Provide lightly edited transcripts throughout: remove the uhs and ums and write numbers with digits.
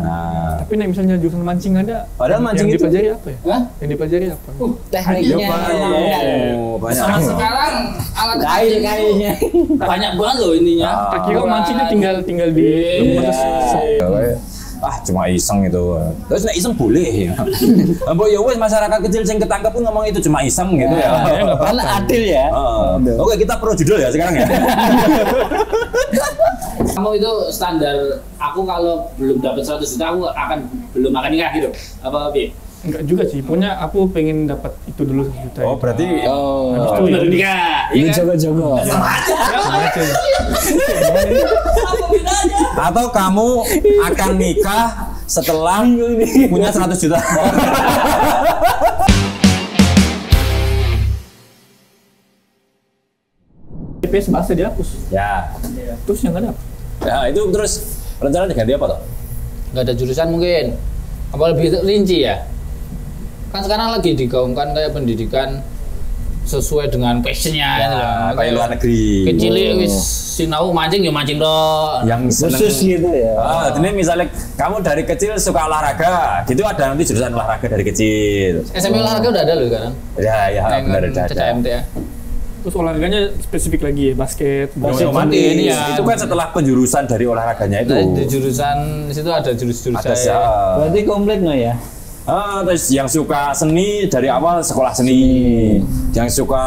Nah, Tapi nih misalnya jurusan mancing ada. Padahal mancing yang itu- dipelajari apa ya? Hah? Yang dipelajari apa? Tekniknya banyak. sama sekarang alat Kail mancing kayaknya. itu banyak banget loh intinya. Terkira mancingnya tinggal di Cuma iseng itu. Terus nek iseng boleh ya. Mbok ya wis masyarakat kecil sing ketangkep pun ngomong itu cuma iseng gitu ya. Karena adil ya. Oke, kita pro judul ya sekarang ya. Kamu itu standar, aku kalau belum dapat 100 juta aku belum akan nikah gitu. Apa Bi? enggak juga sih. Pokoknya aku pengen dapat itu dulu 1 juta. Oh, berarti Habis itu Baru nikah. Ini Iya kan? jogo-jogo. Apa bedanya? atau kamu akan nikah setelah punya 100 juta. TPS bahasa dihapus. Ya. Terus yang ada apa? Ya, itu terus rencananya ganti apa toh? Nggak ada jurusan mungkin. Apa lebih rinci ya? Kan sekarang lagi digaungkan kayak pendidikan sesuai dengan passionnya gitu loh. Kayak luar negeri. Kecil wis sinau mancing ya mancing dong. Yang seneng. Khusus gitu ya. Ini misalnya kamu dari kecil suka olahraga, gitu ada nanti jurusan olahraga dari kecil. SMP olahraga udah ada loh sekarang. Ya, benar ada. CCMT ya. Terus olahraganya spesifik lagi ya, basket, Basket. bola. Ini ya. Itu kan setelah penjurusan dari olahraganya itu. Nah, di jurusan di situ ada jurus-jurus Ada saya. Berarti komplit no ya? Terus yang suka seni dari awal sekolah seni, yang suka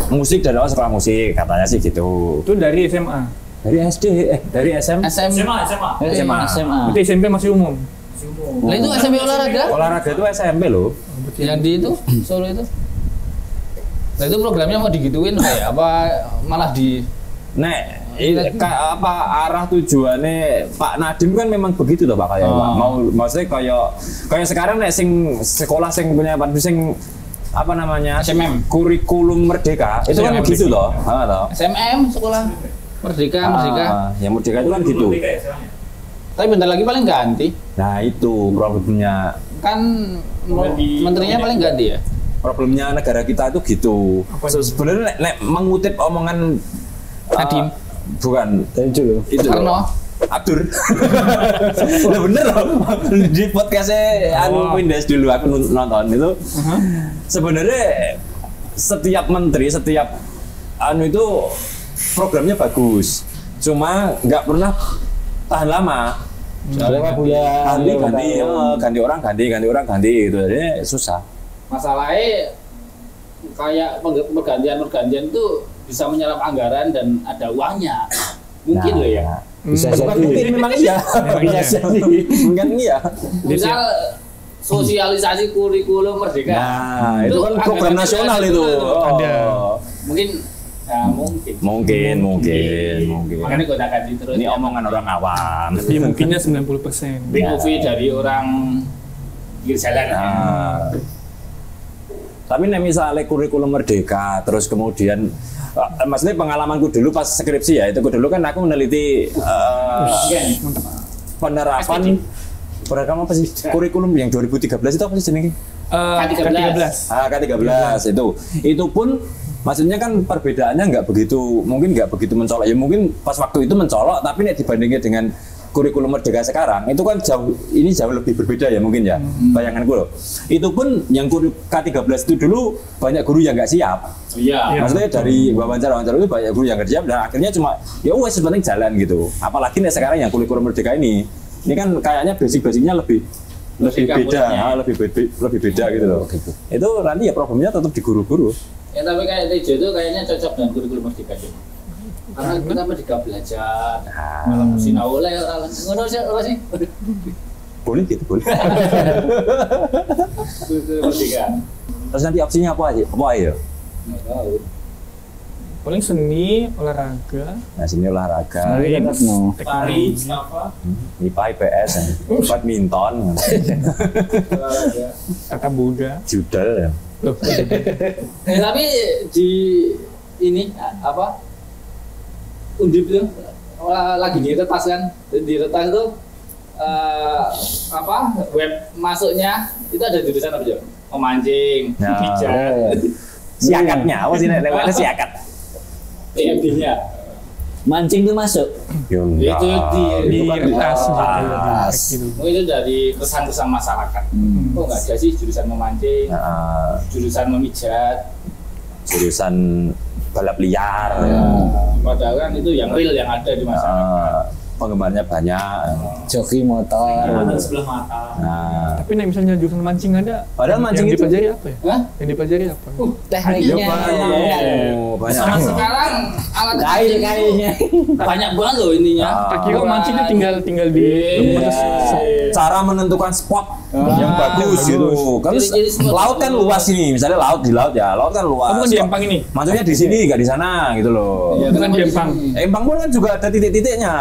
musik dari awal sekolah musik, katanya sih gitu. Itu dari SMA. Dari SD, dari SM. SMA. Berarti SMP masih umum. Lah itu SMP olahraga? Olahraga itu SMP loh. Yang di itu Solo itu. Nah itu programnya mau digituin kayak apa malah di Apa arah tujuannya Pak Nadiem kan memang begitu toh Pak kayak Pak. Maksudnya kayak sekarang nek sing sekolah sing punya sing apa namanya? SMM. Kurikulum Merdeka. Itu kan SMM. gitu toh. Toh. SMM sekolah Merdeka. Yang Merdeka itu kan gitu. Tapi bentar lagi paling ganti. Nah, itu problemnya. Kan menterinya paling ganti ya. Problemnya negara kita itu gitu. Sebenarnya nek mengutip omongan Nadiem. Bukan Itu loh. itu Karno. Abdur. Udah bener loh. Di podcastnya Windows dulu aku nonton itu. Sebenarnya setiap menteri, setiap itu programnya bagus. Cuma nggak pernah tahan lama. Soalnya Ganti orang gitu. Jadi susah. Masalahnya kayak pergantian itu bisa menyerap anggaran dan ada uangnya. Mungkin loh ya. Bisa Bukan jadi. mungkin memang iya. Bisa jadi. Mungkin iya. Misal sosialisasi kurikulum Merdeka. Nah, itu kan program anggaran nasional itu itu. Ada. Mungkin Mungkin. makanya gue tak ganti terus. Ini omongan orang awam. Tapi mungkinnya 90%. POV dari orang pinggir jalan. Nah, tapi nih misalnya kurikulum Merdeka, terus kemudian maksudnya pengalamanku dulu pas skripsi ya, itu dulu kan aku meneliti penerapan program apa sih? Kurikulum yang 2013 itu apa sih jenenge? K13. K13 itu pun maksudnya kan perbedaannya nggak begitu mencolok ya, mungkin pas waktu itu mencolok, tapi nih dibandingnya dengan kurikulum Merdeka sekarang itu kan jauh lebih berbeda ya mungkin ya, bayanganku loh. Itu pun yang K13 itu dulu banyak guru yang nggak siap. Iya. Maksudnya dari wawancara itu banyak guru yang nggak siap dan akhirnya cuma ya wes penting jalan gitu. Apalagi nih sekarang yang kurikulum Merdeka ini kan kayaknya basicnya lebih beda gitu loh. Itu nanti ya problemnya tetap di guru-guru. Ya tapi kayak Tejo itu kayaknya cocok dengan kurikulum Merdeka juga. Karena kita Merdeka belajar, malah sinau oleh orang sih. Boleh gitu, boleh. Kurikulum Merdeka. Terus nanti opsinya apa aja? Nggak tahu. Paling seni, olahraga, Nah, sini olahraga, sains, Tari, teknik, apa? IPA, IPS, badminton, tata boga. judel ya. Loh, Tapi di ini apa? Undip itu lagi diretas kan? Diretas itu apa? Web masuknya itu ada jurusan apa aja? Memancing, Ya. pijat, Siakatnya apa sih? Lewatnya siakat. PMB-nya. mancing tuh masuk. Ya enggak. Itu Di kan kertas atas. gitu. Mungkin itu dari kesan-kesan masyarakat. Kok nggak ada sih jurusan memancing, Nah, jurusan memijat, jurusan balap liar. padahal kan itu yang real yang ada di masyarakat. Penggemarnya banyak. Joki motor. sebelah mata. Nah, Tapi nih misalnya jurusan mancing ada. Padahal mancing yang itu- dipelajari apa ya? Hah? Yang dipelajari apa? Tekniknya. banyak. Sama sekarang alat Kayaknya. banyak banget loh ininya. Terkira mancing itu tinggal di Cara menentukan spot yang bagus gitu. Kan Ciri-ciri spot. laut kan luas ini, misalnya laut di laut ya, laut kan luas. Kamu kan di Empang ini. Maksudnya di sini nggak di sana gitu loh. Ya, Bukan di Empang. Empang pun kan juga ada titik-titiknya.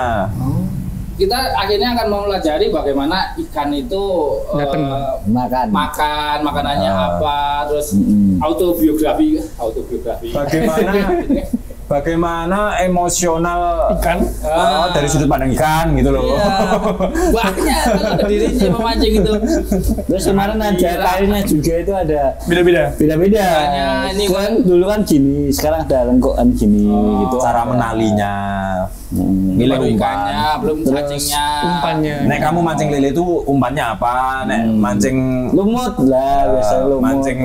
Kita akhirnya akan mempelajari bagaimana ikan itu Datang. Makan. makanannya apa, terus autobiografi. Bagaimana emosional Ikan. dari sudut pandang ikan gitu loh. Iya. Banyak kan ada dirinya memancing itu. Terus kemarin aja kainnya juga itu ada Beda-beda. beda-beda. Makanya ini Kan dulu kan gini, sekarang ada lengkokan gini gitu. Cara menalinya, milih Baru umpan. ikannya, belum Terus cacingnya. Umpannya. Nek kamu mancing lele itu umpannya apa? Nek mancing Lumut lah, biasa lumut. mancing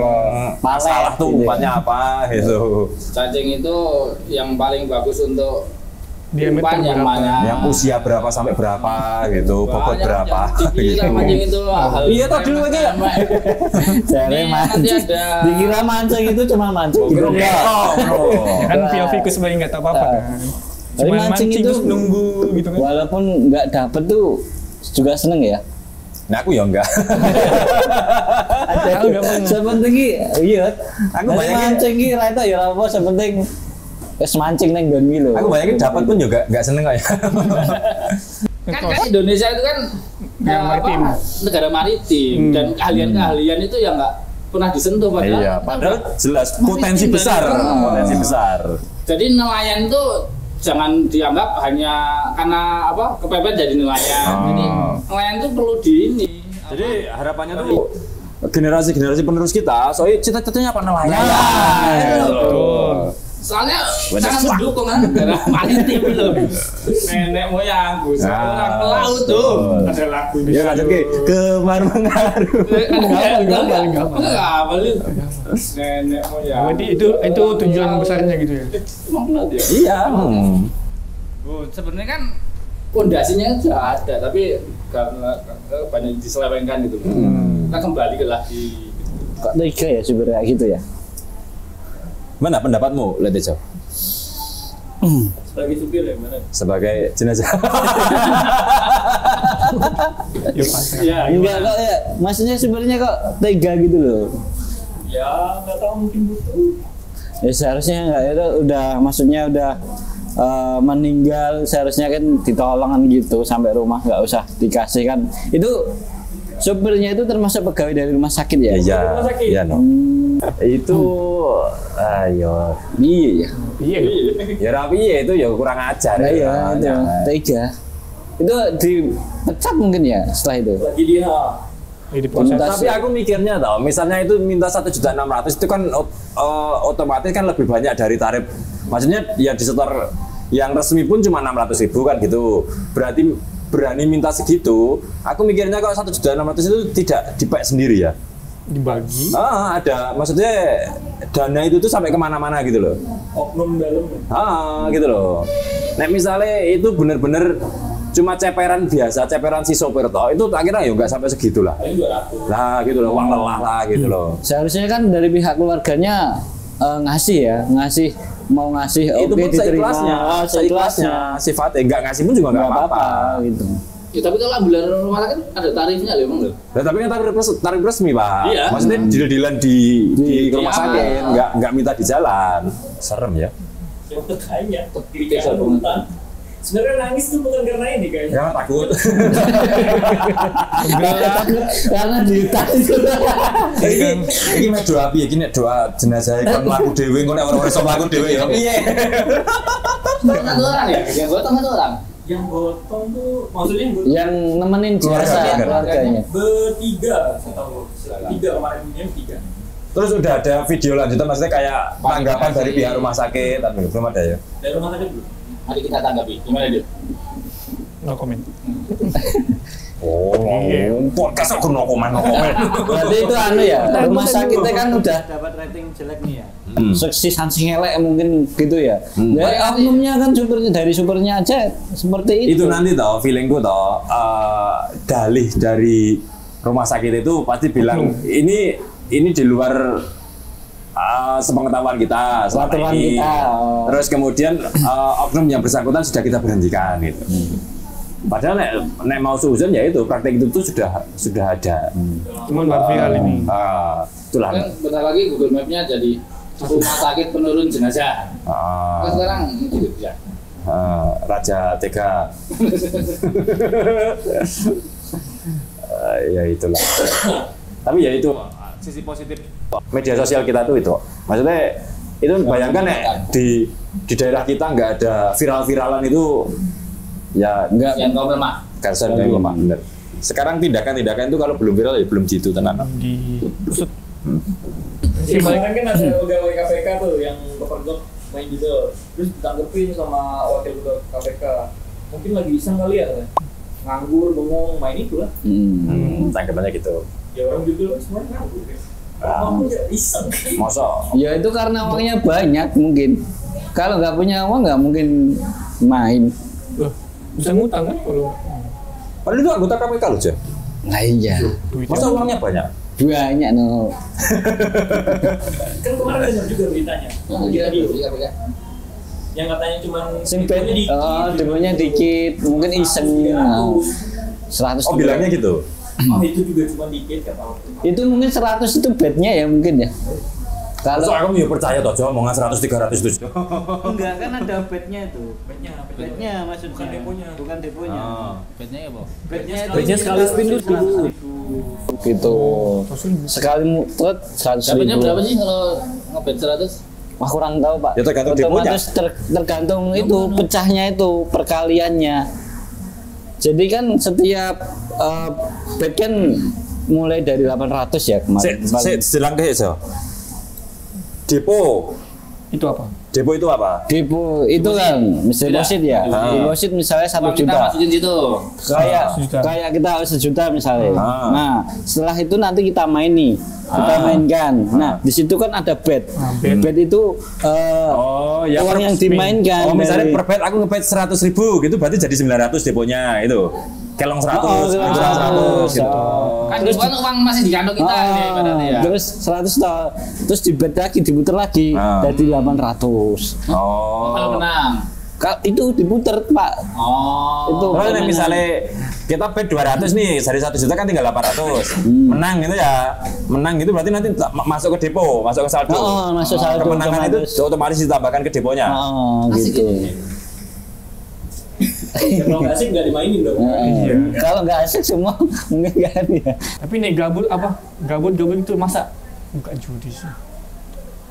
masalah tuh gitu ya. umpannya apa gitu. Cacing itu yang paling bagus untuk Diameter umpan yang berapa? mana? Yang usia berapa sampai berapa gitu, bobot Banyak berapa yang dikira mancing itu hal Iya, tadi dulu aja. Cari Ini mancing. nanti ada. Dikira mancing itu cuma mancing. Kira Gitu. kekong, bro. Kan POV sebenarnya nggak tahu apa-apa kan. Tapi Cuma mancing mancing itu terus nunggu gitu kan. Walaupun nggak dapet tuh juga seneng ya. Nah aku ya enggak. Aku nggak pernah. Sepenting iya. Aku Dari bayangin- mancing ki ra itu ya apa sepenting wis mancing neng nggon ki lho. Aku bayangin dapat pun juga enggak seneng kayak. Kan Indonesia itu kan Negara maritim. negara maritim dan keahlian-keahlian itu yang nggak pernah disentuh padahal. Iya, padahal jelas potensi Maritim besar, dan- potensi besar. Jadi nelayan itu jangan dianggap hanya karena apa kepepet jadi nelayan. Jadi nelayan itu perlu di ini. Jadi harapannya tuh generasi-generasi penerus kita, soalnya cita-citanya apa nelayan. Betul. Soalnya Banyak sangat sekali. mendukung kan negara maritim itu. Nenek moyangku seorang pelaut tuh. Ada lagu di Ya lanjut ke kemar mengaruh. Enggak, paling nenek moyang. Berarti itu tujuan besarnya gitu ya. Emang pelaut ya? Iya. Oh, sebenarnya kan pondasinya sudah ada, tapi karena banyak diselewengkan gitu. Kita kembali ke lagi. Kok tega ya sebenarnya gitu ya. Mana pendapatmu, Letejo? Sebagai supir ya mana? Sebagai jenazah. Ya pas. Ya, Enggak kok ya. Maksudnya sebenarnya kok tega gitu loh. ya nggak tahu mungkin butuh. Ya seharusnya enggak itu udah maksudnya udah meninggal seharusnya kan ditolong kan gitu sampai rumah nggak usah dikasih kan. Itu supirnya itu termasuk pegawai dari rumah sakit ya? Iya, Rumah sakit. iya no. Itu ayo. Iya ya. Iya. Ya rapi ya itu ya kurang ajar. Nah, iya, ya. itu tega. Itu dipecat mungkin ya setelah itu. Lagi dia Jadi proses. Tuntas. Tapi aku mikirnya tau, misalnya itu minta 1.600.000 itu kan otomatis kan lebih banyak dari tarif. Maksudnya ya disetor yang resmi pun cuma 600.000 kan gitu. Berarti berani minta segitu. Aku mikirnya kalau 1.600.000 itu tidak dipek sendiri ya. Dibagi. Ada, maksudnya dana itu tuh sampai kemana-mana gitu loh. oknum dalam. Gitu loh. Nah misalnya itu bener-bener cuma ceperan biasa, ceperan si sopir toh, itu akhirnya ya nggak sampai segitu lah. Paling 200. Lah gitu loh, uang lelah lah gitu loh. Seharusnya kan dari pihak keluarganya ngasih ya, mau ngasih Itu oke pun diterima. seikhlasnya, Seikhlasnya. sifatnya nggak ngasih pun juga nggak Nggak apa-apa. gitu. Ya, tapi kalau ambulan rumah sakit ada tarifnya loh emang loh. Nah, tapi kan tarif resmi pak, Iya. maksudnya deal-dealan di rumah Iya. sakit, nggak minta di jalan, serem ya. Yang bertanya, Iya, ketika hutan. Sebenarnya nangis tuh bukan karena ini kayaknya. Jangan takut. Karena ditahan itu. Ini mah doa piye, ini doa jenazah kon mlaku dhewe, kok nek ora iso mlaku dhewe ya piye. Satu orang ya, yang gotong satu orang. Yang gotong tuh maksudnya yang gotong Yang nemenin jenazah keluarganya. bertiga, saya tahu. 3 kemarin ini 3. Terus udah ada video lanjutan, maksudnya kayak tanggapan dari pihak rumah sakit, tapi belum ada ya. Dari rumah sakit dulu. Mari kita tanggapi. Gimana Dil? No comment. Podcast aku no komen. Berarti itu anu ya, rumah sakitnya kan udah dapat rating jelek nih ya. seksi sanksi ngelek mungkin gitu ya. Ya oknumnya kan dari supernya aja seperti itu. Itu nanti toh feelingku toh dalih dari rumah sakit itu pasti bilang ini di luar sepengetahuan kita selama Peraturan ini. kita. Terus kemudian oknum yang bersangkutan sudah kita berhentikan gitu. Padahal nek mau suzon ya itu praktek itu tuh sudah ada. Cuman baru viral ini. Itulah. Kan bentar lagi Google Map-nya jadi rumah sakit penurun jenazah. Kan sekarang gitu ya. Raja Tega. Ya itulah. Tapi ya itu sisi positif media sosial kita tuh itu. Maksudnya itu bayangkan di daerah kita nggak ada viral-viralan itu ya Enggak. Yang kau lemah. Karsan yang lemah bener. Sekarang tindakan-tindakan itu kalau belum viral ya belum jitu tenan. Di pusat. Kemarin kan ada pegawai KPK tuh yang kepergok main gitu, terus ditangkepin sama wakil ketua KPK. Mungkin lagi iseng kali ya, nganggur, bengong, main itu lah. Tanggapannya gitu. Ya orang judul semuanya nganggur. Mampu ya iseng. Masa Ya itu karena uangnya banyak mungkin. Kalau nggak punya uang nggak mungkin main. Loh, bisa ngutang kan kalau padahal itu anggota KPK loh, Jay. Nah iya. Masa uangnya banyak? Banyak no. Kan kemarin dengar juga beritanya. Yang katanya cuma demonya dikit, mungkin iseng. Nah, 100. Oh bilangnya gitu. Itu juga cuma dikit kata aku. Itu mungkin 100 itu bednya ya mungkin ya. Kalau Kalau aku ya percaya toh, omongan 100 300 itu. Enggak kan ada bednya itu. Bednya apa? Bednya maksudnya. Bukan deponya. Bukan deponya. Bednya ya, Bo? Bednya sekali spin itu gitu. Sekali mutet 100 Dapatnya ribu. berapa sih kalau ngebet 100? Wah kurang tahu pak. Ya, tergantung deponya. Otomatis tergantung itu pecahnya itu perkaliannya. Jadi kan setiap bed kan mulai dari 800 ya kemarin. Selang ke so. Depo. itu apa? Depo itu apa? Depo itu kan deposit ya. Deposit misalnya 1 Uang kita juta. masukin situ. Kayak 1 juta. kayak kita 1 juta misalnya. Ah. Nah, setelah itu nanti kita main nih. Kita mainkan. Nah, di situ kan ada bet. bet. Bet itu Oh, ya uang yang dimainkan. Oh, misalnya dari- per bet aku ngebet 100.000 gitu berarti jadi 900 deponya itu. Kelong 100, Oh, kelong 100, 100 gitu. Kan itu kan uang masih di kantong kita ini ibaratnya ya. Terus 100 toh. Terus di bet lagi diputer lagi jadi 800. Kalau Oh. menang. Itu diputer, Pak. Oh. Itu. Terus nih, misalnya kita bet 200 nih, dari 1 juta kan tinggal 800. Menang gitu ya. Menang gitu berarti nanti masuk ke depo, masuk ke saldo. Oh, masuk saldo Kemenangan otomatis. itu otomatis ditambahkan ke deponya. Oh, gitu. Ya, kalau nggak asik nggak dimainin dong. Iya. Kalau nggak asik semua mungkin kan ya. Tapi nih gabut apa? Gabut itu masa bukan judi sih.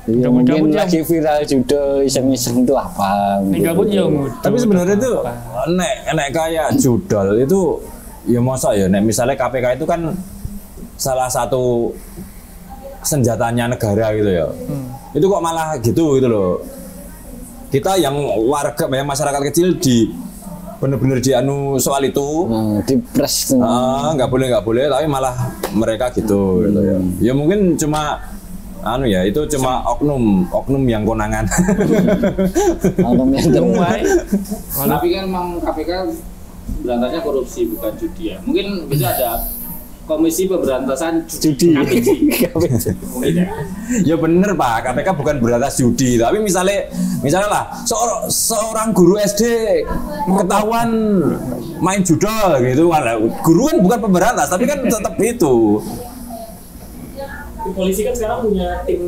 Ya, Gabut-gabut mungkin yang- lagi viral judul iseng-iseng itu apa? Nih gitu. gabut ya ngudut. Tapi sebenarnya itu Apa? nek kayak judol itu ya masa ya nek misalnya KPK itu kan salah satu senjatanya negara gitu ya. Itu kok malah gitu loh. Kita yang warga yang masyarakat kecil bener-bener dianu soal itu. Di press tuh. Nggak boleh tapi malah mereka gitu ya. Ya mungkin cuma anu ya itu cuma oknum yang konangan. Atau yang Mulai. Tapi kan memang KPK berantasnya korupsi bukan judi ya. Mungkin bisa ada komisi pemberantasan judi. KPJ. Mungkin ya. Ya bener Pak, KPK bukan berantas judi, tapi misalnya lah seorang guru SD ketahuan main judol gitu, guru kan bukan pemberantas, tapi kan tetap itu. Polisi kan sekarang punya tim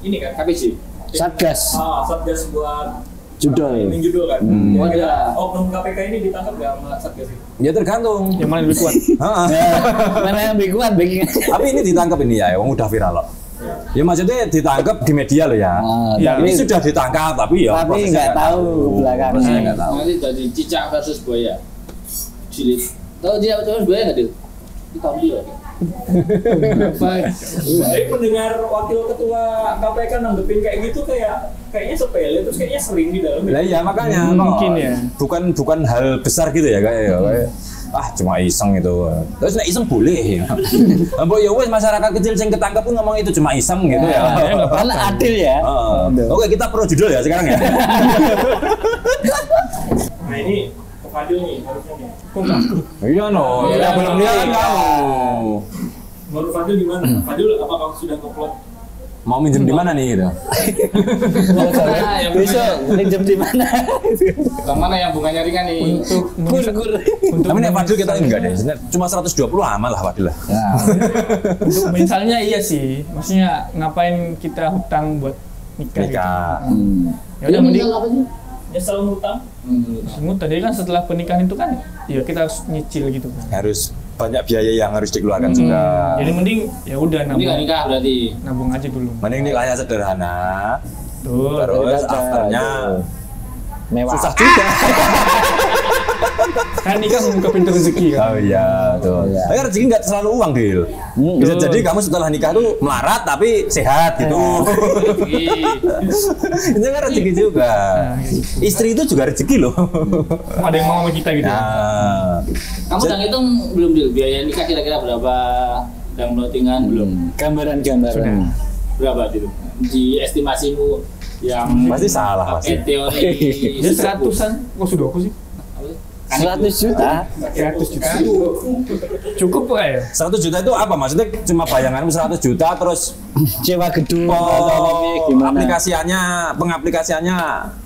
ini kan, KPJ. Satgas Satgas buat judol. main judul kan. Oh, Kira-kira iya. oknum KPK ini ditangkap nggak sama Satgas itu? Ya tergantung. Yang mana lebih kuat? Heeh. Mana yang lebih kuat bikin? Tapi ini ditangkap ini ya, yang udah viral loh. Ya maksudnya ditangkap di media loh ya. Ya, Ini sudah ditangkap tapi ya Tapi prosesnya nggak tahu ke belakangnya. Prosesnya nggak tahu. Nanti jadi cicak versus buaya. Jilid. Tahu dia versus buaya nggak, Dil? Itu tahu dia. Tapi pendengar wakil ketua KPK nanggepin kayak gitu kayaknya sepele terus kayaknya sering di dalam. Lah iya makanya Mungkin kok ya. bukan hal besar gitu ya kayak cuma iseng itu. Terus nek iseng boleh. Mbok ya wes masyarakat kecil sing ketangkep pun ngomong itu cuma iseng gitu ya. Kan adil ya. Oke, kita pro judul ya sekarang ya. Nah ini ke Fadil nih harusnya nih. Iya no, kita belum lihat kan kamu. Menurut Fadil gimana? Fadil apakah sudah ngeplot? Mau minjem di mana nih gitu? Besok minjem di mana? Bang mana yang bunganya ringan nih? Untuk Tapi nek Fadil kita enggak deh, cuma 120 amal lah Fadil lah. untuk misalnya iya sih, maksudnya ngapain kita hutang buat nikah? Nikah. Ya udah mending Nyesel ngutang? semut tadi kan setelah pernikahan itu kan ya kita harus nyicil gitu kan. Harus banyak biaya yang harus dikeluarkan juga. Jadi mending ya udah Ini nggak nabung, nikah berarti. nabung aja dulu. Mending nikahnya sederhana, Tuh. terus afternya Mewah. susah juga. Kan nikah membuka pintu rezeki kan. Oh iya, tuh. Iya. Tapi rezeki nggak selalu uang, Dil. Bisa jadi kamu setelah nikah tuh melarat tapi sehat gitu. Itu kan rezeki juga. Istri itu juga rezeki loh. Ada yang mau sama kita gitu. Nah, Kamu udah ngitung belum Dil? Biaya nikah kira-kira berapa? Dan clothingan belum? Gambaran-gambaran. Berapa Dil? Di estimasimu yang pasti salah pakai pasti. teori Dia 100-an, kok sudah aku sih? 100 juta. 100 juta. Cukup nggak ya? 100 juta itu apa? Maksudnya cuma bayanganmu 100 juta terus Sewa gedung atau gimana? pengaplikasiannya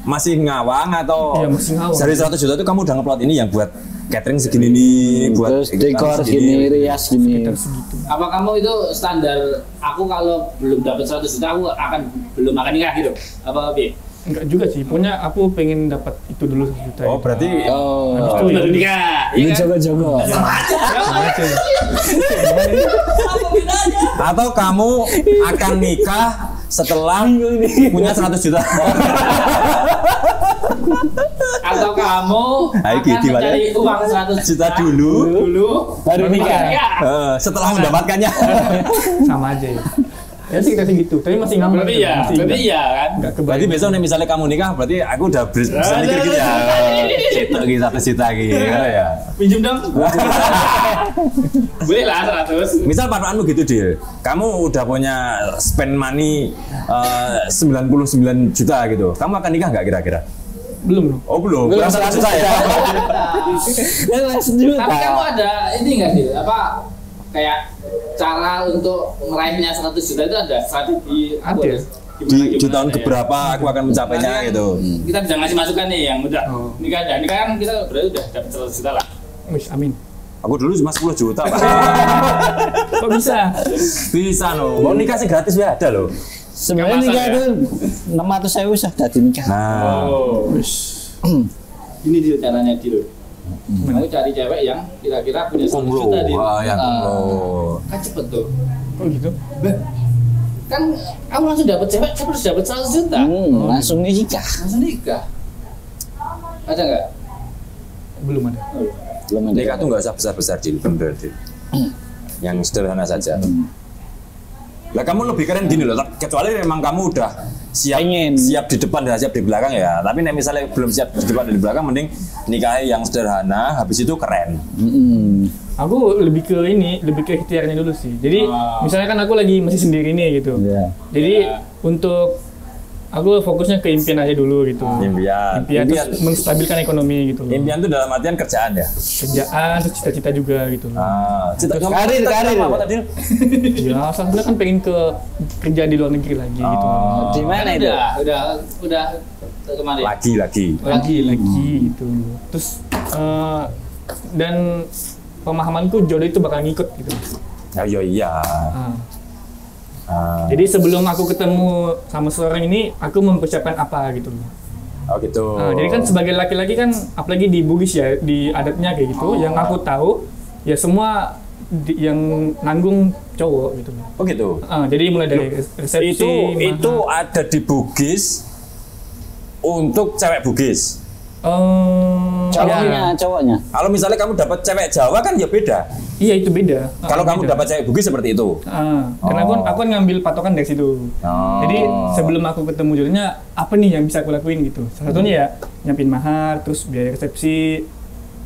masih ngawang atau Iya, masih ngawang. dari 100 juta itu kamu udah ngeplot ini yang buat catering segini nih, buat Terus dekor gini, rias gini. Sekitar segitu. apa kamu itu standar aku kalau belum dapat 100 juta aku belum akan nikah gitu? Apa Bi? Enggak juga sih, pokoknya aku pengen dapat itu dulu 1 juta. Oh, berarti Oh, Habis itu Baru ya nikah. ini Iya kan? jogo-jogo. sama aja. atau kamu akan nikah setelah punya 100 juta. Atau kamu Hai, akan gitu, mencari Pak. uang 100 Juta dulu, Baru nikah. setelah mendapatkannya. Sama aja ya. Ya sekitar segitu, tapi masih ngambek. Berarti iya kan? Enggak Berarti kebayang. besok nih misalnya kamu nikah, berarti aku udah bisa mikir gitu ya. Cetok gitu 100 juta gitu ya. Pinjem dong. Boleh lah 100. Misal patokanmu gitu Dil, kamu udah punya spend money 99 juta gitu, kamu akan nikah nggak kira-kira? Belum loh. Oh belum, kurang 100 juta ya? Ya, 1 juta. Tapi kamu ada ini nggak sih? Apa kayak cara untuk meraihnya 100 juta itu ada strategi? Ada. Di tahun keberapa aku akan mencapainya gitu. Kita bisa ngasih masukan nih yang udah Oh. nikah kan kita berarti udah dapat 100 juta lah. Wis, amin. Aku dulu cuma 10 juta Pak. Kok bisa? Bisa loh, mau nikah sih gratis ya ada loh. Sebenarnya nikah itu 600.000 sudah jadi nikah. Nah, Wis. Ini dia caranya Dil. Kamu cari cewek yang kira-kira punya 100 kumlo, juta Dil. yang kumlo. Kan cepet tuh. Kok gitu? Kan kamu langsung dapat cewek, kamu harus dapat 100 juta. Langsung nikah. Langsung nikah. Ada nggak? Belum ada. Belum ada. Nikah tuh nggak usah besar-besar Dil, bener Dil. Yang sederhana saja. Lah kamu lebih keren gini loh, kecuali memang kamu udah siap di depan dan siap di belakang ya. Tapi nek misalnya belum siap di depan dan di belakang, mending nikahi yang sederhana, habis itu keren. Aku lebih ke ini, lebih ke ikhtiarnya dulu sih. Jadi misalnya kan aku lagi masih sendiri nih gitu. Iya. Jadi untuk aku fokusnya ke impian aja dulu gitu. Impian. Terus menstabilkan ekonomi gitu. Impian itu dalam artian kerjaan ya. Kerjaan, terus cita-cita juga gitu. Karir. Apa tadi? Ya, sebenarnya kan pengen kerja di luar negeri lagi gitu. Di mana itu? Udah kemarin. Lagi. Lagi gitu. Terus dan pemahamanku jodoh itu bakal ngikut gitu. Iya. Jadi sebelum aku ketemu sama seorang ini, aku mempersiapkan apa gitu loh. Oh gitu. Jadi kan sebagai laki-laki kan, apalagi di Bugis ya, di adatnya kayak gitu, yang aku tahu ya semua yang nanggung cowok gitu loh. Oh gitu. Jadi mulai dari resepsi. Itu ada di Bugis untuk cewek Bugis. Cowoknya. Kalau misalnya kamu dapat cewek Jawa kan ya beda. Iya itu beda. Kalau kamu Beda. dapat cewek Bugis seperti itu. Karena aku kan ngambil patokan dari situ. Jadi sebelum aku ketemu jodohnya, apa nih yang bisa aku lakuin gitu. Salah satunya ya nyiapin mahar, terus biaya resepsi,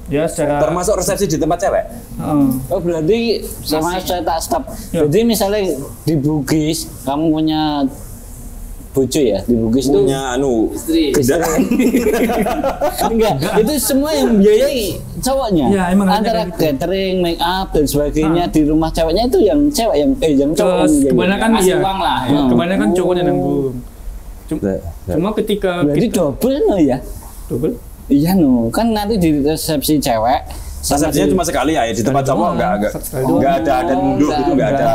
ya secara. Termasuk resepsi di tempat cewek. Oh berarti sama saya tak stop. Ya. Jadi misalnya di Bugis kamu punya bojo ya di Bugis itu Punya Istri. enggak itu semua yang biayai cowoknya. Ya, emang ada antara kayak gitu. catering, make up dan sebagainya di rumah ceweknya itu yang cewek yang yang cowok Terus yang biayai. kebanyakan Kasih iya. uang lah ya. Kebanyakan cowok yang nanggung. Cuma ketika Berarti double no ya? double. Iya no, kan nanti di resepsi cewek sama Resepsinya di- cuma sekali ya, di tempat cowok doang. enggak Sekali ada nunduh gitu enggak ada.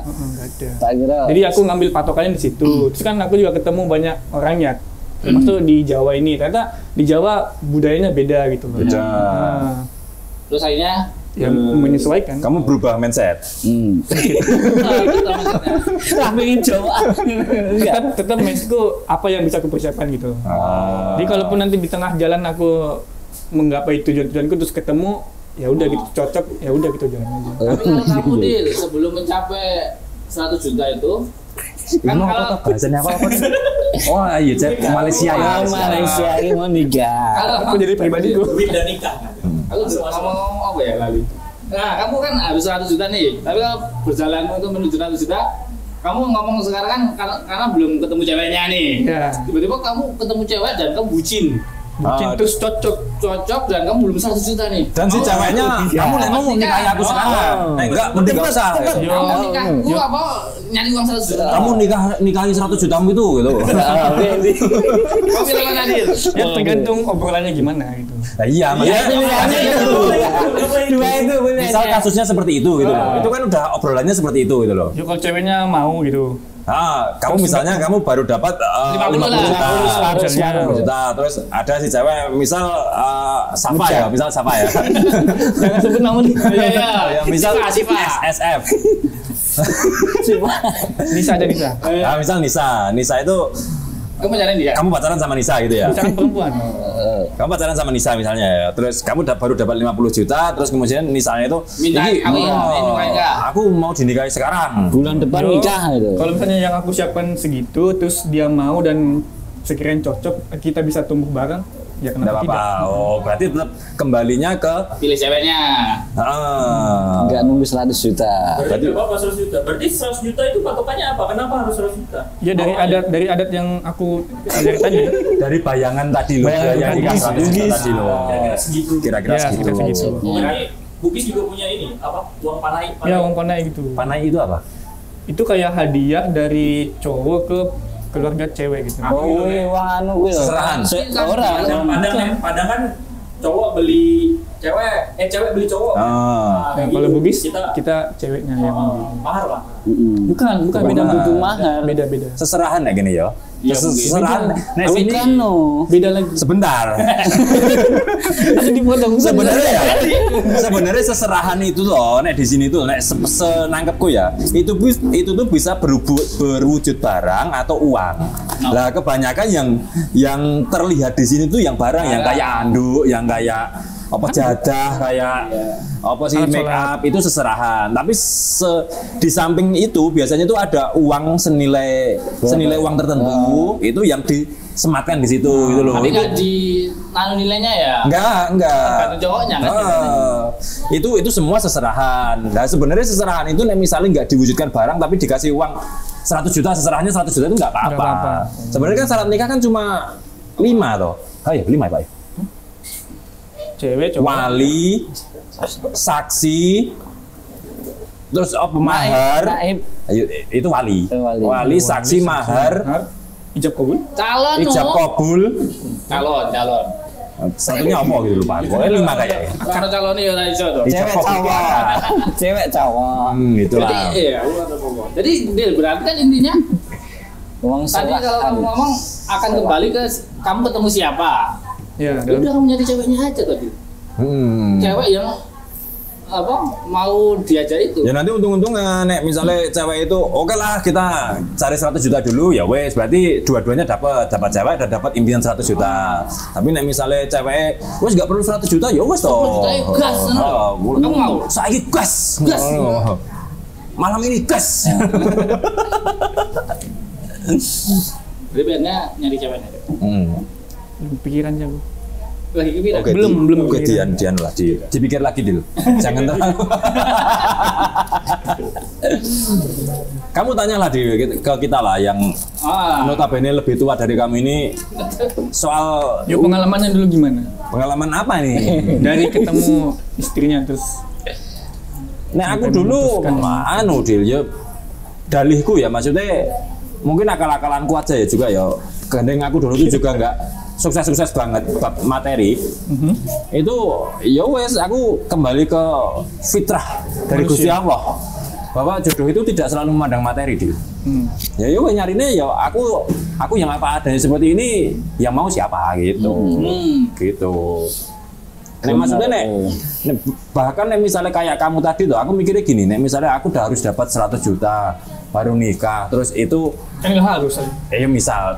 Enggak ada. Tak kira. Jadi aku ngambil patokannya di situ. Terus kan aku juga ketemu banyak orangnya. Termasuk di Jawa ini. Ternyata di Jawa budayanya beda gitu loh. Beda. Nah, Terus akhirnya yang menyesuaikan. Kamu berubah mindset. Tak pengen Jawa. tetap Meksiko apa yang bisa aku persiapkan gitu. Jadi kalaupun nanti di tengah jalan aku menggapai tujuanku terus ketemu, ya udah gitu cocok, ya udah gitu jalan aja. tapi kalau kamu Dil, sebelum mencapai 100 juta itu kan kalau bahasanya apa? Oh iya, Cep, Malaysia ya. Malaysia ini mau nikah. kalau Aku jadi pribadi gue. Duit dan nikah. aku ngomong apa ya kali. Nah, kamu kan harus 100 juta nih. Tapi kalau berjalan untuk menuju 100 juta, kamu ngomong sekarang kan karena belum ketemu ceweknya nih. Ya. Tiba-tiba kamu ketemu cewek dan kamu bucin. Bucin terus Cocok dan kamu belum 100 juta nih. Dan si ceweknya, kamu mau nikahi aku sekarang. Gitu. Mending gak usah. Kamu nikahku apa nyari uang 100 juta. Kamu nikahi 100 jutamu itu gitu. Kamu bilang mana Dil? ya tergantung obrolannya gimana gitu. Nah, iya, makanya Dua itu punya. misal kasusnya seperti itu gitu loh. Itu kan udah obrolannya seperti itu gitu loh. Ya kalau ceweknya mau gitu. Kamu misalnya kamu baru dapat 50 juta, 50 juta, terus ada si cewek misal Safa ya, misal Safa ya. Jangan sebut nama nih. Ya, misal Sifa. SSF. Nisa aja Nisa. Nah, misal Nisa itu Kamu pacaran dia? kamu pacaran sama Nisa gitu ya. Nisa kan perempuan. Kamu pacaran sama Nisa misalnya ya. Terus kamu baru dapat 50 juta, terus kemudian Nisanya itu Minta, "Iki, aku ingin nikah." aku mau dinikahi sekarang. Bulan depan Yo, nikah gitu. Kalau misalnya yang aku siapkan segitu, terus dia mau dan sekiranya cocok, kita bisa tumbuh bareng, ya Enggak kenapa apa-apa. tidak? Oh, berarti tetap kembalinya ke Pilih ceweknya. Enggak nunggu 100 juta. Berarti berapa 100 juta? Berarti 100 juta itu patokannya apa? Kenapa harus 100 juta? Ya dari adat yang aku dari tadi. dari bayangan tadi loh, Bayangan yang tadi, nikah 100 juta Bugis. tadi loh. Kira-kira segitu. Kira-kira Ya, segitu. kira-kira segitu. Berarti Bugis juga punya ini apa? Uang panai. Ya uang panai gitu. Panai itu apa? Itu kayak hadiah dari cowok ke keluarga cewek gitu. Oh, wong anu kuwi lho. Seserahan. Padang kan cowok beli cewek, cewek beli cowok. Ah. Nah, kalau Bugis kita ceweknya yang mahar lah. bukan beda Bukan. butuh mahar. Beda. Seserahan ya gini ya. Iya, Seserahan. Nah, Tapi sini kan no. Beda lagi. sebentar. Langsung dipotong. Sebenarnya ya, sebenarnya seserahan itu loh, nek di sini tuh, nek senangkepku ya, itu tuh bisa berwujud barang atau uang. Lah kebanyakan yang terlihat di sini tuh yang barang, yang kayak anduk, yang kayak apa jadah, kayak apa sih Alat make sholat. up itu seserahan. Tapi di samping itu biasanya tuh ada uang senilai uang tertentu itu yang disematkan di situ gitu loh. Tapi Itu nggak di nilainya ya? enggak. Tergantung cowoknya kan? Itu semua seserahan. Nah sebenarnya seserahan itu nek misalnya nggak diwujudkan barang tapi dikasih uang 100 juta, seserahannya 100 juta itu nggak Nggak apa-apa. apa-apa. Sebenarnya kan syarat nikah kan cuma 5 toh. Ayo 5 ya Pak. Cewek cowok. Wali, saksi, terus mahar. Naib. Ayo, itu wali. Wali. Saksi, mahar, Ijab kabul. Calon ijab no. kabul. Calon. Satunya apa gitu lupa. Pokoknya 5 kayaknya. Karena calonnya ya iso tuh. Ijab Cewek kabul. cowok. Cewek cowok. Itulah. Jadi iya, jadi Dil, berarti kan intinya Wong tadi kalau serahan. kamu ngomong akan kembali ke kamu ketemu siapa. Ya, Ya udah kamu nyari ceweknya aja tadi. Cewek yang mau diajak itu. Ya nanti untung-untungan nek misalnya cewek itu oke lah kita cari 100 juta dulu ya wes berarti dua-duanya dapat cewek dan dapat impian 100 juta. Tapi nek misalnya cewek wes gak perlu 100 juta ya wes toh. 100 juta gas. Kamu mau? Saiki gas. Malam ini gas. Berarti nyari ceweknya. Pikirannya aku. Lagi kepikiran. Oke, Belum Oke, kepikiran. Dian lah, dipikir lagi Dil. Jangan terlalu. Kamu tanyalah ke kita lah yang notabene lebih tua dari kamu ini soal Yo pengalamannya dulu gimana? pengalaman apa nih? Dari ketemu istrinya terus. Nah aku Sampai dulu memutuskan. Dil ya dalihku ya maksudnya mungkin akal-akalanku aja ya juga ya. Gandeng aku dulu tuh juga nggak sukses-sukses banget bab materi. Itu ya wes aku kembali ke fitrah dari Gusti Allah bahwa jodoh itu tidak selalu memandang materi Dil. Ya wes nyarinya ya aku yang apa adanya seperti ini yang mau siapa gitu. Gitu. Nek maksudnya nek bahkan nek misalnya kayak kamu tadi tuh aku mikirnya gini, nek misalnya aku udah harus dapat 100 juta baru nikah terus itu Kan nggak harus. misal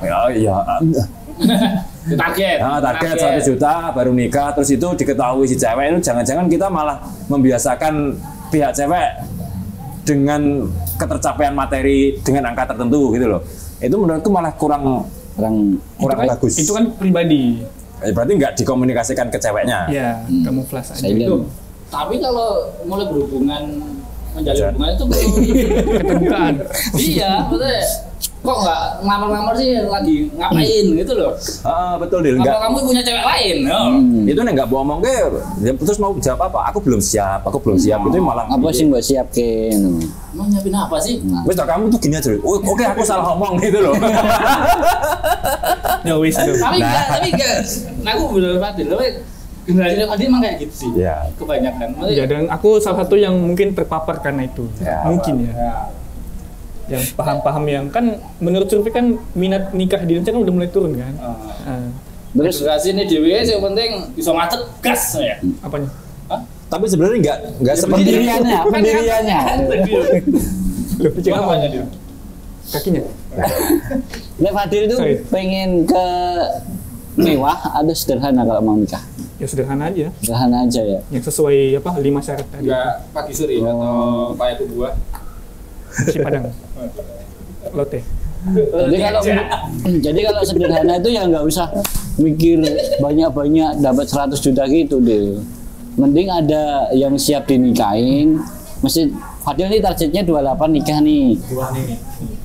Target. target 100 juta baru nikah terus itu diketahui si cewek itu jangan-jangan kita malah membiasakan pihak cewek dengan ketercapaian materi dengan angka tertentu gitu loh. Itu menurutku malah kurang bagus. Itu kan pribadi. Berarti nggak dikomunikasikan ke ceweknya. Ya, kamuflase aja. Itu. Tapi kalau mulai berhubungan menjalin hubungan itu perlu Keterbukaan. iya, maksudnya kok nggak ngamar-ngamar sih lagi ngapain gitu loh. Betul Dil. Apa kamu punya cewek lain? Itu nih nggak ngomong ke terus mau jawab apa? Aku belum siap itu malah Apa sih mbak siapin? Mau nyiapin apa sih? wes kamu tuh gini aja. Oke aku salah ngomong gitu loh. Ya wis tuh. Tapi enggak. Nah, aku bener Fadil, generasi Fadil emang kayak gitu sih. Ya. Kebanyakan. Ya dan aku salah satu yang mungkin terpapar karena itu. Ya. Mungkin ya. Yang paham-paham yang kan menurut survei kan minat nikah di Indonesia kan udah mulai turun kan. Terus Generasi ini dewe yang penting bisa macet gas ya. Apanya? Tapi sebenarnya nggak seperti pendiriannya. Loh, pikir apanya dia? Kakinya? Nek Fadil itu Sorry. pengen ke mewah ada sederhana kalau mau nikah. Ya sederhana aja. Sederhana aja ya. Yang sesuai 5 syarat tadi. Enggak pagi suri atau pakai buah. Si Padang. Lotte. Jadi kalau sederhana itu ya nggak usah mikir banyak-banyak dapat 100 juta gitu deh. Mending ada yang siap dinikahin. Mesti Fadil nih targetnya 28 nikah nih.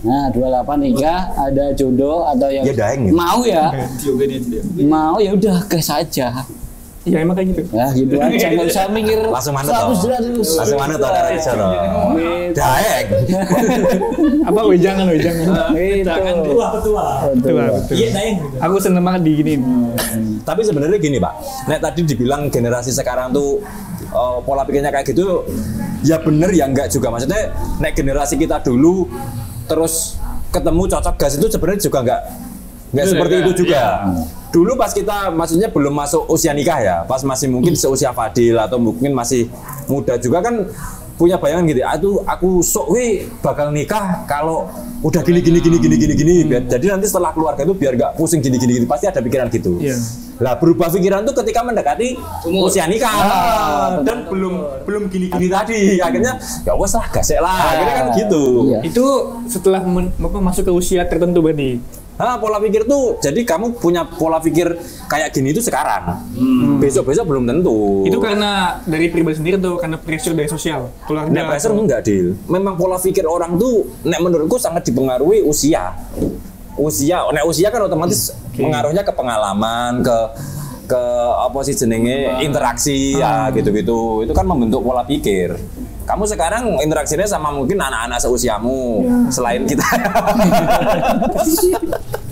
Nah 28 nikah ada jodoh atau yang Ya, daeng gitu. mau ya. Mau ya udah gas aja. Iya emang kayak gitu. Ya gitu aja nggak usah mikir Langsung manut toh. 100. Langsung mana tuh dari Indonesia loh. Daeng. Apa wejangan. Itu. Betul. Iya, Daeng. Aku seneng banget diginiin. Tapi sebenarnya gini Pak, nek tadi dibilang generasi sekarang tuh pola pikirnya kayak gitu, ya bener ya enggak juga. Maksudnya nek generasi kita dulu terus ketemu cocok gas itu sebenarnya juga enggak seperti itu juga. Dulu pas kita maksudnya belum masuk usia nikah ya, pas masih mungkin seusia Fadil atau mungkin masih muda juga kan punya bayangan gitu. Aku sok bakal nikah kalau udah gini. Jadi nanti setelah keluarga itu biar nggak pusing gini. Pasti ada pikiran gitu. Iya. Lah berubah pikiran tuh ketika mendekati usia nikah dan belum gini tadi. Akhirnya ya wes lah gasek lah. Akhirnya kan gitu. Iya. Itu setelah masuk ke usia tertentu berarti. Pola pikir tuh jadi kamu punya pola pikir kayak gini itu sekarang. Besok belum tentu. Itu karena dari pribadi sendiri tuh karena pressure dari sosial keluarga. Nek pressure enggak Dil. Memang pola pikir orang tuh nek menurutku sangat dipengaruhi usia. Nek usia kan otomatis pengaruhnya ke pengalaman, ke apa sih jenenge interaksi ya gitu-gitu. Itu kan membentuk pola pikir. Kamu sekarang interaksinya sama mungkin anak-anak seusiamu selain kita.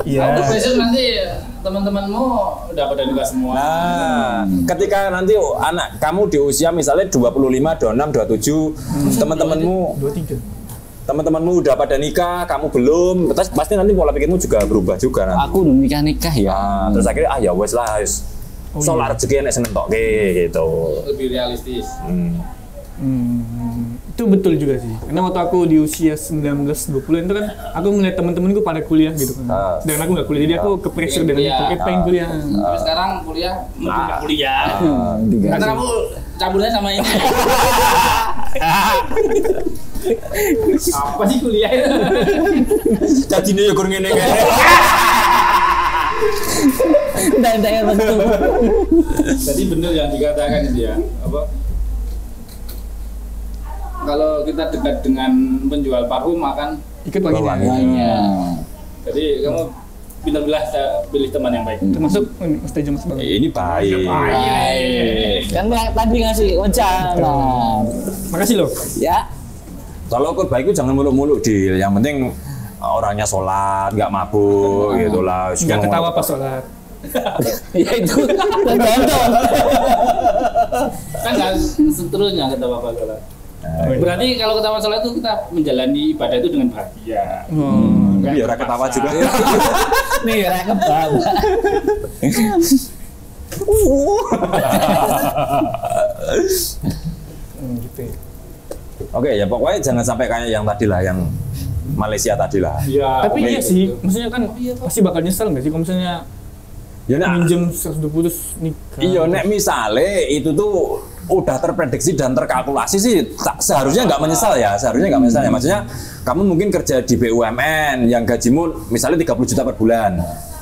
Iya. Itu besok nanti teman-temanmu udah pada nikah semua. Nah, ketika nanti anak kamu di usia misalnya 25, 26, 27, teman-temanmu udah pada nikah, kamu belum, terus pasti nanti pola pikirmu juga berubah juga nanti. Aku udah nikah ya. Terus akhirnya ya wes lah, solar rezeki enek seneng tok gitu. Lebih realistis. Itu betul juga sih. Karena waktu aku di usia 19-20 itu kan aku ngeliat temen-temenku pada kuliah gitu kan. Dan aku nggak kuliah, jadi aku ke pressure dengan itu. Kayak pengen kuliah. Tapi sekarang kuliah, nggak kuliah. Karena kamu campurnya sama ini. Apa sih kuliah itu? Jadine yo gur ngene kae. Enggak betul. Jadi benar yang dikatakan dia apa? Kalau kita dekat dengan penjual parfum akan Ikut wanginya. jadi kamu pilih teman yang baik. Termasuk Mas Tejo Mas Bang. Ini baik. Kan tadi ngasih wejangan. Makasih loh. Ya. Kalau ukur baik itu jangan muluk-muluk Dil. Yang penting orangnya sholat, nggak mabuk gitu lah. Nggak ketawa pas sholat. Ya itu tergantung. Kan nggak seterusnya ketawa pas sholat. Berarti kalau ketawa sholat itu kita menjalani ibadah itu dengan bahagia. Biar orang ketawa juga. Nih ya kebawa. Gitu ya. Oke ya pokoknya jangan sampai kayak yang tadi lah, yang Malaysia tadi lah. Iya. Tapi iya sih, maksudnya kan pasti bakal nyesel nggak sih kalau misalnya Ya nek minjem 120 terus nikah. iya nek misale itu tuh udah terprediksi dan terkalkulasi sih seharusnya nggak menyesal ya, seharusnya nggak menyesal ya. Maksudnya kamu mungkin kerja di BUMN yang gajimu misalnya 30 juta per bulan,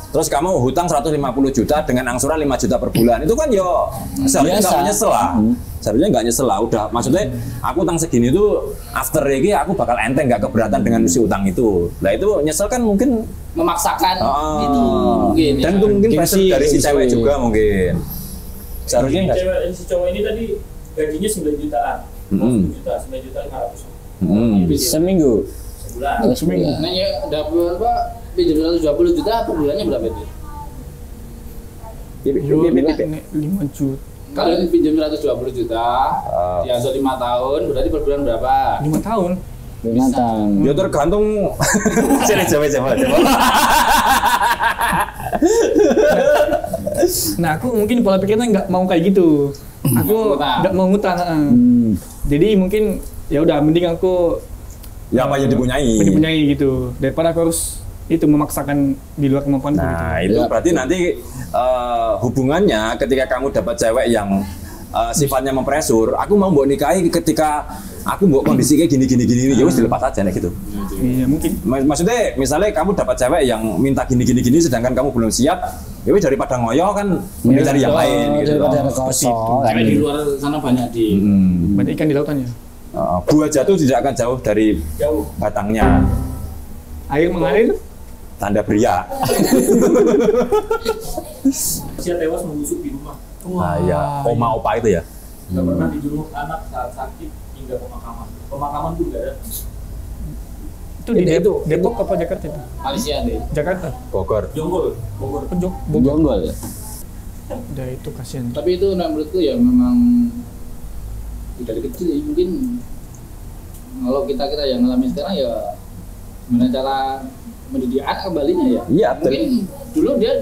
terus kamu hutang 150 juta dengan angsuran 5 juta per bulan, itu kan yo seharusnya nggak menyesal lah, seharusnya nggak nyesel lah. Udah maksudnya aku utang segini tuh after ini aku bakal enteng, nggak keberatan dengan si utang itu. Nah itu nyesel kan mungkin Memaksakan itu mungkin. dan Ya. itu mungkin pressure Gengsi, dari si gengsi. cewek juga mungkin. Seharusnya nggak. Si cowok ini tadi gajinya 9 jutaan. 10 juta, 9 juta 500. Seminggu. Sebulan. Seminggu. Nah ya dapat apa? Pinjam 120 juta per bulannya berapa itu? Yo, 5 juta. Kalau pinjam 120 juta, diangsur 5 tahun, berarti per bulan berapa? 5 tahun. Binatang. Ya tergantung. Coba. Nah aku mungkin pola pikirnya nggak mau kayak gitu. Aku nggak mau ngutang. Jadi mungkin ya udah mending aku Ya apa yang dipunyai. gitu daripada aku harus itu memaksakan di luar kemampuanku gitu. Nah itu berarti nanti hubungannya ketika kamu dapat cewek yang sifatnya mempresur, aku mau mbok nikahi ketika aku mbok kondisi kayak gini ya wis dilepas aja nih gitu. Iya mungkin. Maksudnya misalnya kamu dapat cewek yang minta gini sedangkan kamu belum siap, ya wis daripada ngoyo kan mending cari yang lain gitu. Daripada kosong. Cewek di luar sana banyak di. Banyak ikan di lautan ya. Buah jatuh tidak akan jauh dari batangnya. Air mengalir. Tanda pria. Usia tewas membusuk di rumah. Nah ya, oma opa itu ya. Nggak pernah dijenguk anak saat sakit hingga pemakaman. Pemakaman tuh nggak ada. Itu di Depok apa Jakarta itu? Malaysia deh. Jakarta. Bogor. Bogor. Bogor. Jonggol. Udah itu kasihan. Tapi itu menurutku ya memang dari kecil ya, mungkin kalau kita yang ngalamin sekarang ya gimana cara mendidik anak kembalinya ya. Iya, Mungkin dulu dia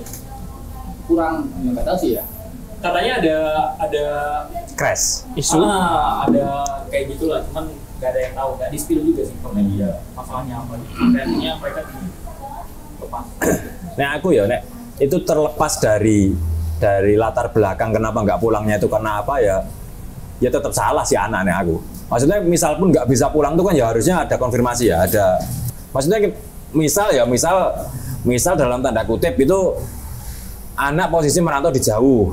kurang ya nggak tahu sih ya. Katanya ada Crash. Isu. ada kayak gitulah, cuman nggak ada yang tahu, nggak di spill juga sih ke media masalahnya apa. Akhirnya mereka lepas. Nek aku ya nek itu terlepas dari latar belakang kenapa nggak pulangnya itu karena apa ya tetap salah si anak nek aku. Maksudnya misal pun nggak bisa pulang tuh kan ya harusnya ada konfirmasi ya, ada. Maksudnya misal dalam tanda kutip itu anak posisi merantau di jauh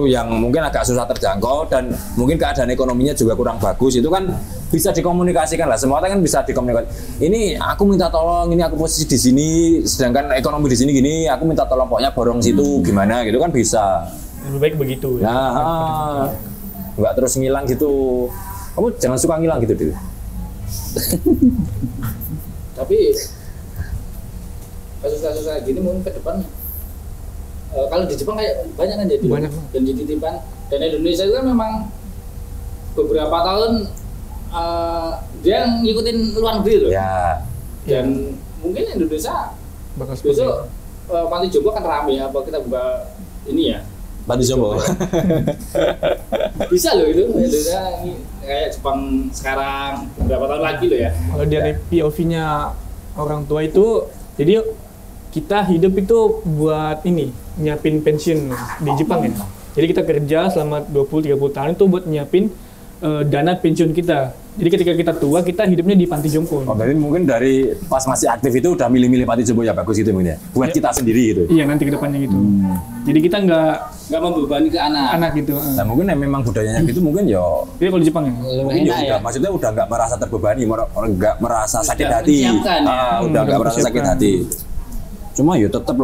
yang mungkin agak susah terjangkau dan mungkin keadaan ekonominya juga kurang bagus, itu kan bisa dikomunikasikan lah, semua kan bisa dikomunikasikan. Ini aku minta tolong, ini aku posisi di sini sedangkan ekonomi di sini gini, aku minta tolong pokoknya borong situ gimana gitu kan bisa. Lebih baik begitu ya. Nah, nggak terus ngilang gitu. Kamu jangan suka ngilang gitu deh. Tapi kasus-kasus kayak gini mungkin ke depan kalau di Jepang kayak banyak kan jadi Banyak. dan di titipan, dan Indonesia itu kan memang beberapa tahun dia ngikutin luar negeri loh. Ya. Dan mungkin Indonesia Bakal seperti itu. besok panti jompo kan rame apa kita buka ini ya. Panti jompo. Bisa loh itu Indonesia kayak Jepang sekarang beberapa tahun lagi loh ya. Kalau dari POV-nya orang tua itu, jadi kita hidup itu buat ini, nyiapin pensiun di Jepang ya. Jadi kita kerja selama 20-30 tahun itu buat nyiapin dana pensiun kita. Jadi ketika kita tua, kita hidupnya di panti jompo. Oh, berarti mungkin dari pas masih aktif itu udah milih-milih panti jompo ya bagus gitu mungkin ya. Buat kita sendiri gitu. Iya, nanti ke depannya gitu. Jadi kita nggak membebani ke anak. gitu. Nah mungkin yang memang budayanya gitu mungkin ya Jadi kalau di Jepang ya? mungkin ya udah, maksudnya udah nggak merasa terbebani, nggak merasa sakit hati. menyiapkan ya. Udah nggak merasa sakit mempersiapkan. hati. Cuma ya tetep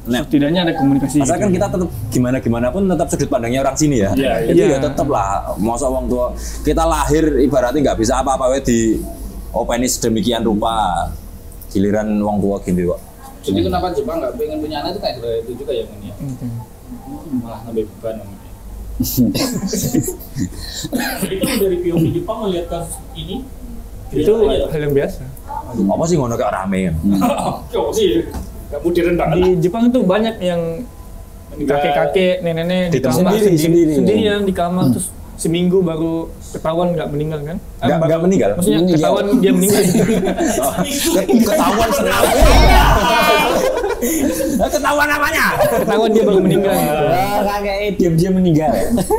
Setidaknya ada komunikasi. masa kan kita tetap gimana pun tetap sudut pandangnya orang sini ya. Itu Iya. ya tetap lah. Masa orang tua kita lahir ibaratnya nggak bisa apa-apa di openi sedemikian rupa. Giliran orang tua gini kok. Jadi kenapa Jepang nggak pengen punya anak itu kayak itu juga ya Mun ya. Malah nambah beban namanya. Itu dari POV Jepang melihat kasus ini Itu biasa aja. hal yang biasa. Apa sih ngono kayak rame kan? Kok sih nggak modern banget lah. Di Jepang itu banyak yang kakek-kakek, nenek-nenek di kamar sendirian di kamar terus seminggu baru ketahuan nggak meninggal kan? Nggak meninggal? Maksudnya ketahuan dia meninggal. Ketahuan senang. Ketahuan namanya. Ketahuan dia baru meninggal. Gitu. Kakek diam-diam meninggal.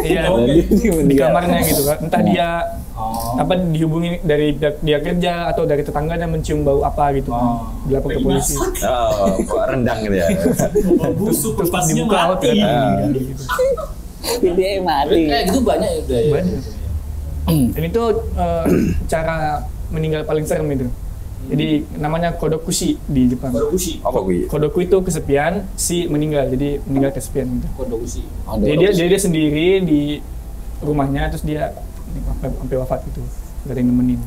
Iya, di kamarnya gitu kan. Entah dia apa dihubungi dari dia kerja atau dari tetangganya mencium bau apa gitu kan. Dilapor ke polisi. Oh, rendang gitu ya. Busuk Terus pas pasnya dibuka mati. ternyata meninggal gitu. Dia mati. Kayak gitu banyak ya udah ya. Banyak. Dan itu cara meninggal paling serem itu. Jadi namanya kodokushi di Jepang. Barukushi. Apa gue? Kodoku itu kesepian, si meninggal. Jadi meninggal kesepian gitu. Kondokusi. Jadi dia sendiri di rumahnya terus dia sampai wafat gitu. Gak ada yang nemenin.